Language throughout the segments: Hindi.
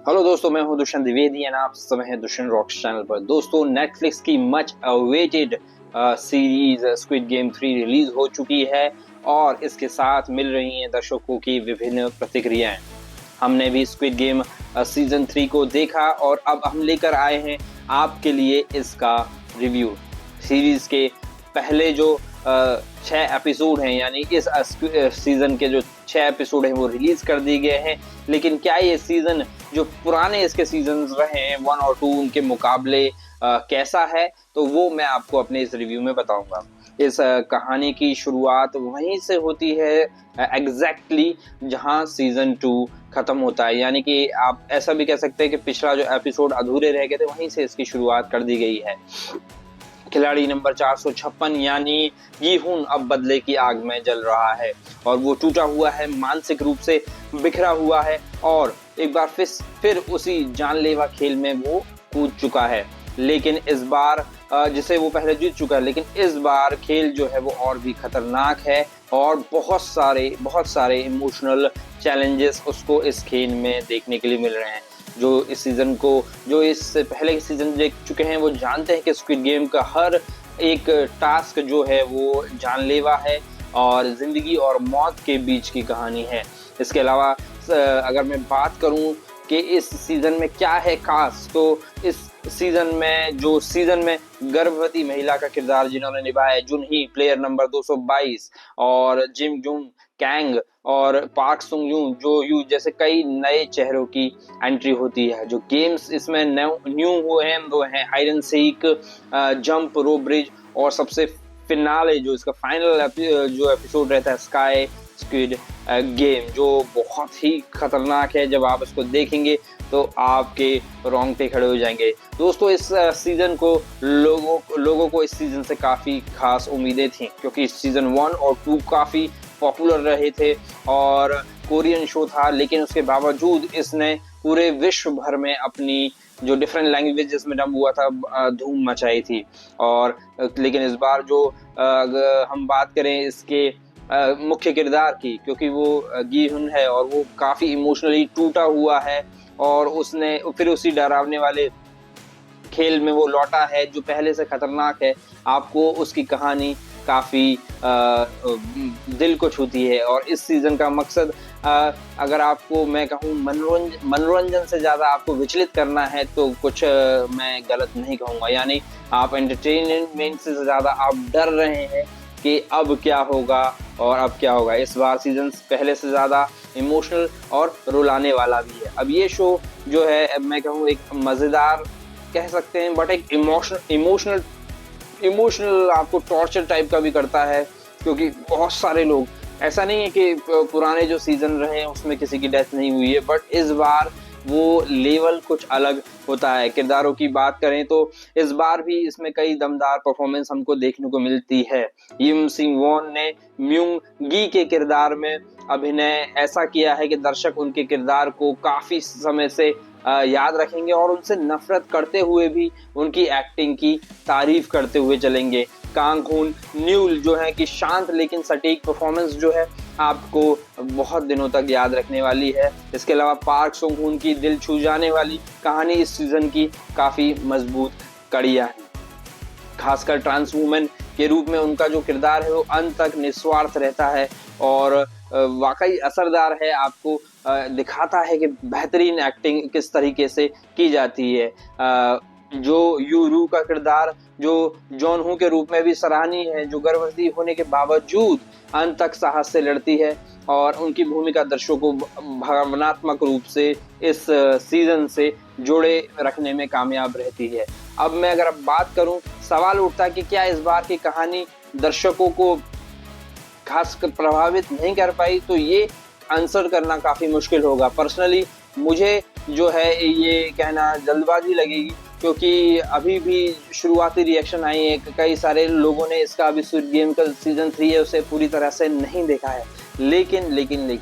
हेलो दोस्तों, मैं हूं दुष्यंत द्विवेदी और आप समय है दुष्यंत रॉक्स चैनल पर। दोस्तों, नेटफ्लिक्स की much awaited series squid game 3 release हो चुकी है और इसके साथ मिल रही हैं दर्शकों की विभिन्न प्रतिक्रियाएं। हमने भी स्क्विड गेम सीजन 3 को देखा और अब हम लेकर आए हैं आपके लिए इसका रिव्यू। सीरीज के पहले जो 6 एपिसोड हैं, यानी इस सीजन के जो 6 एपिसोड हैं वो रिलीज कर दिए गए हैं। लेकिन क्या ये सीजन जो पुराने इसके सीजन रहे हैं 1 और 2 उनके मुकाबले कैसा है, तो वो मैं आपको अपने इस रिव्यू में बताऊंगा। इस कहानी की शुरुआत वहीं से होती है एग्जैक्टली जहां सीजन 2 खत्म होता है। यानी कि आप ऐसा भी कह सकते हैं कि पिछला जो एपिसोड अधूरे रह गए थे वहीं से इसकी शुरुआत कर दी गई है। खिलाड़ी नंबर 456 यानी यीहुन अब बदले की आग में जल रहा है और वो टूटा हुआ है, मानसिक रूप से बिखरा हुआ है और एक बार फिर उसी जानलेवा खेल में वो कूद चुका है। लेकिन इस बार जिसे वो पहले जीत चुका है, लेकिन इस बार खेल जो है वो और भी खतरनाक है और बहुत सारे इमोशनल चैलेंजेस उसको इस खेल में देखने के लिए मिल रहे हैं। जो इससे पहले के सीजन देख चुके हैं वो जानते हैं कि स्क्विड गेम का हर एक टास्क जो है वो जानलेवा है और जिंदगी और मौत के बीच की कहानी है। इसके अलावा अगर मैं बात करूं कि इस सीजन में क्या है खास, तो इस सीजन में गर्भवती महिला का किरदार जिन्होंने निभाया है जुनही प्लेयर नंबर 222 और जिम जुंग कैंग और पार्क सुंग जो जैसे कई नए चेहरों की एंट्री होती है। जो गेम्स इसमें न्यू हुए हैं वो हैं हाइड एंड सीक, जंप, रो ब्रिज और सबसे फिनाले जो इसका फाइनल जो एपिसोड रहता है स्काई स्क्विड गेम, जो बहुत ही खतरनाक है। जब आप इसको देखेंगे तो आपके रोंगटे खड़े हो जाएंगे। दोस्तों, इस सीजन को लोगों को इस सीजन से काफ़ी खास उम्मीदें थी क्योंकि सीजन 1 और 2 काफ़ी पॉपुलर रहे थे और कोरियन शो था, लेकिन उसके बावजूद इसने पूरे विश्व भर में अपनी जो डिफरेंट लैंग्वेजेस में डब हुआ था धूम मचाई थी। और लेकिन इस बार जो अगर हम बात करें इसके मुख्य किरदार की, क्योंकि वो गीहुन है और वो काफ़ी इमोशनली टूटा हुआ है और उसने फिर उसी डरावने वाले खेल में वो लौटा है जो पहले से खतरनाक है। आपको उसकी कहानी काफ़ी दिल को छूती है और इस सीज़न का मकसद अगर आपको मैं कहूँ मनोरंजन से ज़्यादा आपको विचलित करना है तो कुछ मैं गलत नहीं कहूँगा। यानी आप एंटरटेनमेंट से ज़्यादा आप डर रहे हैं कि अब क्या होगा और अब क्या होगा। इस बार सीजन पहले से ज़्यादा इमोशनल और रुलाने वाला भी है। अब ये शो जो है मैं कहूँ एक मज़ेदार कह सकते हैं बट एक इमोशनल आपको टॉर्चर टाइप का भी करता है, क्योंकि बहुत सारे लोग, ऐसा नहीं है कि पुराने जो सीजन रहे हैं उसमें किसी की डेथ नहीं हुई है, बट इस बार वो लेवल कुछ अलग होता है। किरदारों की बात करें तो इस बार भी इसमें कई दमदार परफॉर्मेंस हमको देखने को मिलती है। यिम सिंग वॉन ने म्यूंग गी के किरदार में अभिनय ऐसा किया है कि दर्शक उनके किरदार को काफी समय से याद रखेंगे और उनसे नफरत करते हुए भी उनकी एक्टिंग की तारीफ करते हुए चलेंगे। कांग हुन न्यूल जो है कि शांत लेकिन सटीक परफॉर्मेंस जो है आपको बहुत दिनों तक याद रखने वाली है। इसके अलावा पार्क सुंग हुन की दिल छू जाने वाली कहानी इस सीजन की काफ़ी मजबूत कड़ियाँ है। खासकर ट्रांस वुमेन के रूप में उनका जो किरदार है वो अंत तक निस्वार्थ रहता है और वाकई असरदार है। आपको दिखाता है कि बेहतरीन एक्टिंग किस तरीके से की जाती है। जो यूरू का किरदार जो जॉन हू के रूप में भी सराहनीय है, जो गर्भवती होने के बावजूद अंत तक साहस से लड़ती है और उनकी भूमिका दर्शकों को भावनात्मक रूप से इस सीजन से जुड़े रखने में कामयाब रहती है। अब मैं अगर बात करूं, सवाल उठता है कि क्या इस बार की कहानी दर्शकों को खास प्रभावित नहीं कर पाई, तो ये आंसर करना काफ़ी मुश्किल होगा। पर्सनली मुझे जो है ये कहना जल्दबाजी लगेगी, क्योंकि अभी भी शुरुआती रिएक्शन आई है, कई सारे लोगों ने इसका अभी स्क्विड गेम का सीजन 3 है उसे पूरी तरह से नहीं देखा है। लेकिन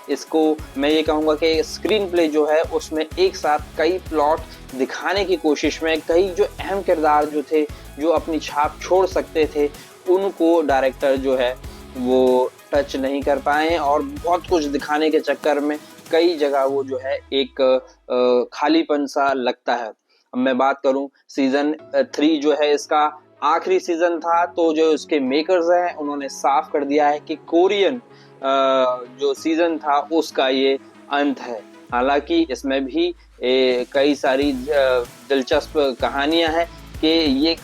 इसको मैं ये कहूँगा कि स्क्रीन प्ले जो है उसमें एक साथ कई प्लॉट दिखाने की कोशिश में कई जो अहम किरदार जो थे जो अपनी छाप छोड़ सकते थे उनको डायरेक्टर जो है वो टच नहीं कर पाए और बहुत कुछ दिखाने के चक्कर में कई जगह वो जो है एक खालीपन सा लगता है। अब मैं बात करूं सीजन 3 जो है इसका आखिरी सीजन था, तो जो इसके मेकर्स हैं उन्होंने साफ कर दिया है कि कोरियन जो सीजन था उसका ये अंत है। हालांकि इसमें भी कई सारी दिलचस्प कहानियां हैं कि ये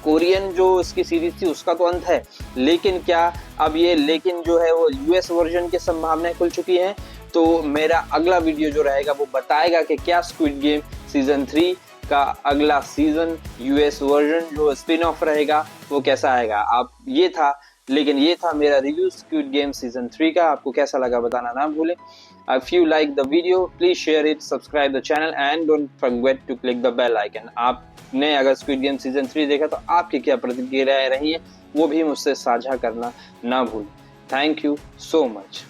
कोरियन जो इसकी सीरीज थी उसका तो अंत है, लेकिन क्या अब ये लेकिन जो है वो यूएस वर्जन की संभावनाएं खुल चुकी हैं। तो मेरा अगला वीडियो जो रहेगा वो बताएगा कि क्या स्क्विड गेम सीजन 3 का अगला सीजन यूएस वर्जन जो स्पिन ऑफ रहेगा वो कैसा आएगा। ये था मेरा रिव्यू स्क्विड गेम सीजन 3 का। आपको कैसा लगा बताना ना भूलें। If you like the video, please share it, subscribe the channel and don't forget to click the bell icon. आपने अगर स्क्विड गेम सीजन 3 देखा तो आपकी क्या प्रतिक्रियाएं रही है वो भी मुझसे साझा करना ना भूलें। Thank you so much.